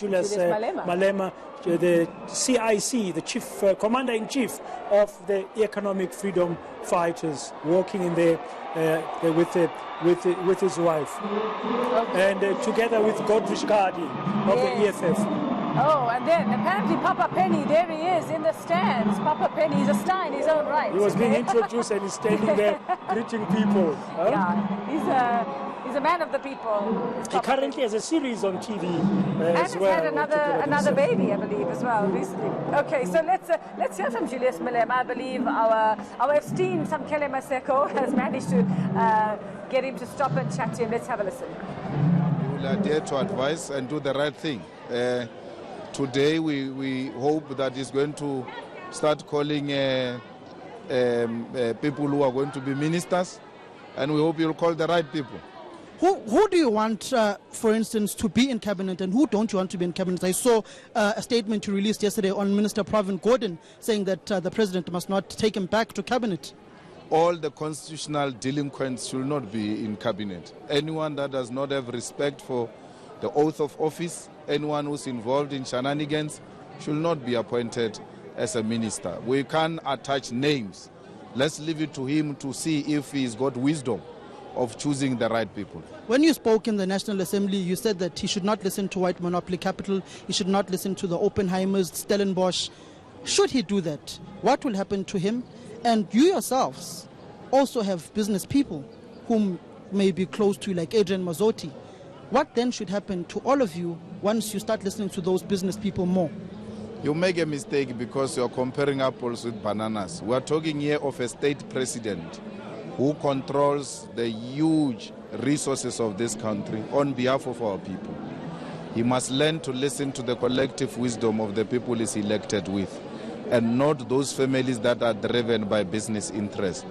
Julius Malema, the CIC, the chief commander-in-chief of the economic freedom fighters, walking in there with his wife, and together with Godrich Gardi of the EFF. Oh, and then apparently Papa Penny, there he is in the stands. Papa Penny, he's a star in his own right. He was being introduced and he's standing there greeting people. Yeah, he's a man of the people. He currently has a series on TV as and well. And had another baby, I believe, as well, recently. Okay, so let's hear from Julius Malema. I believe our esteemed Samkele Maseko has managed to get him to stop and chat to him. Let's have a listen. We will adhere to advice and do the right thing. Today we hope that he's going to start calling people who are going to be ministers, and we hope he'll call the right people. Who do you want, for instance, to be in cabinet, and who don't you want to be in cabinet? I saw a statement you released yesterday on Minister Pravin Gordhan saying that the president must not take him back to cabinet. All the constitutional delinquents should not be in cabinet. Anyone that does not have respect for the oath of office, anyone who's involved in shenanigans, should not be appointed as a minister. We can't attach names. Let's leave it to him to see if he's got wisdom of choosing the right people. When you spoke in the National Assembly, you said that he should not listen to white monopoly capital, he should not listen to the Oppenheimers, Stellenbosch. Should he do that, what will happen to him? And you yourselves also have business people whom may be close to, like Adrian Mazzotti. What then should happen to all of you once you start listening to those business people more? You make a mistake because you're comparing apples with bananas. We're talking here of a state president who controls the huge resources of this country on behalf of our people. He must learn to listen to the collective wisdom of the people he's elected with, and not those families that are driven by business interests.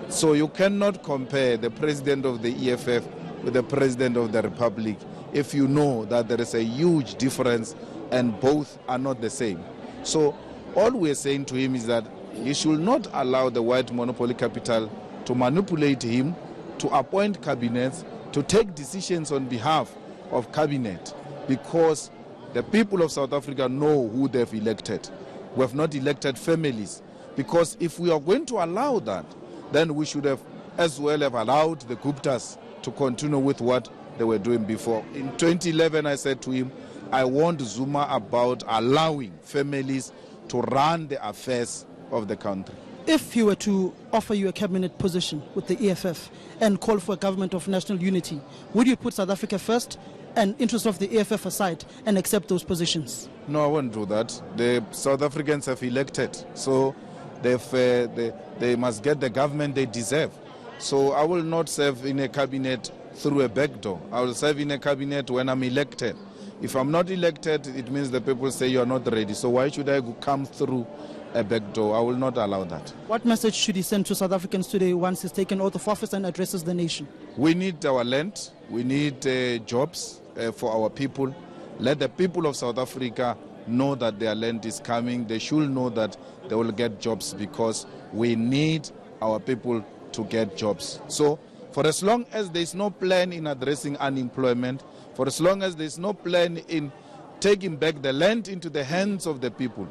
So you cannot compare the president of the EFF with the president of the Republic if you know that there is a huge difference and both are not the same. So all we're saying to him is that he should not allow the white monopoly capital to manipulate him, to appoint cabinets, to take decisions on behalf of cabinet, because the people of South Africa know who they've elected. We have not elected families, because if we are going to allow that, then we should have as well have allowed the Guptas to continue with what they were doing before. In 2011, I said to him, I warned Zuma about allowing families to run the affairs of the country. If he were to offer you a cabinet position with the EFF and call for a government of national unity, would you put South Africa first and interests of the EFF aside and accept those positions? No, I won't do that. The South Africans have elected, so they must get the government they deserve. So I will not serve in a cabinet through a back door. I will serve in a cabinet when I'm elected. If I'm not elected, it means the people say you are not ready. So why should I come through a back door? I will not allow that. What message should he send to South Africans today once he's taken oath of office and addresses the nation? We need our land. We need jobs for our people. Let the people of South Africa know that their land is coming. They should know that they will get jobs, because we need our people to get jobs. So for as long as there is no plan in addressing unemployment, for as long as there is no plan in taking back the land into the hands of the people,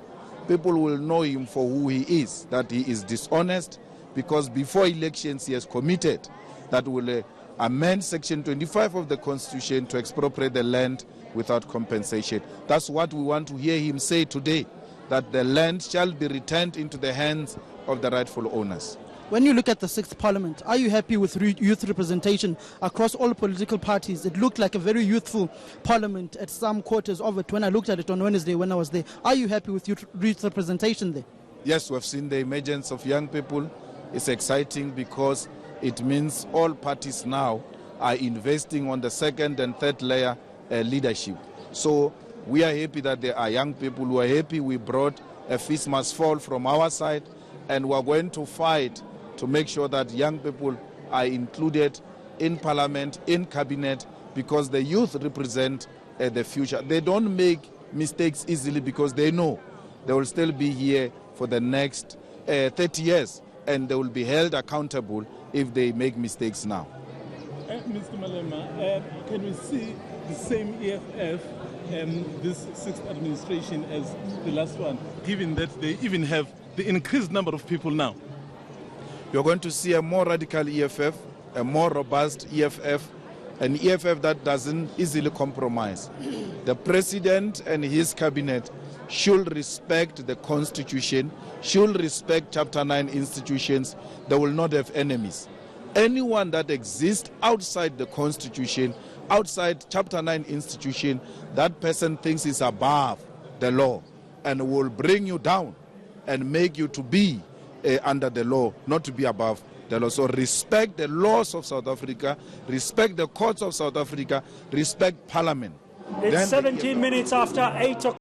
people will know him for who he is, that he is dishonest, because before elections he has committed that will amend Section 25 of the Constitution to expropriate the land without compensation. That's what we want to hear him say today, that the land shall be returned into the hands of the rightful owners. When you look at the 6th Parliament, are you happy with youth representation across all political parties? It looked like a very youthful parliament at some quarters of it when I looked at it on Wednesday when I was there. Are you happy with youth representation there? Yes, we've seen the emergence of young people. It's exciting because it means all parties now are investing on the second and third layer leadership. So we are happy that there are young people who are happy. We brought a fist must fall from our side, and we are going to fight to make sure that young people are included in parliament, in cabinet, because the youth represent the future. They don't make mistakes easily because they know they will still be here for the next 30 years, and they will be held accountable if they make mistakes now. Mr. Malema, can we see the same EFF this sixth administration as the last one, given that they even have the increased number of people now? You're going to see a more radical EFF, a more robust EFF, an EFF that doesn't easily compromise. The president and his cabinet should respect the constitution, should respect Chapter 9 institutions. They will not have enemies. Anyone that exists outside the constitution, outside Chapter 9 institution, that person thinks is above the law and will bring you down and make you to be under the law, not to be above the law. So respect the laws of South Africa, respect the courts of South Africa, respect Parliament. It's 17 minutes after 8 o'clock.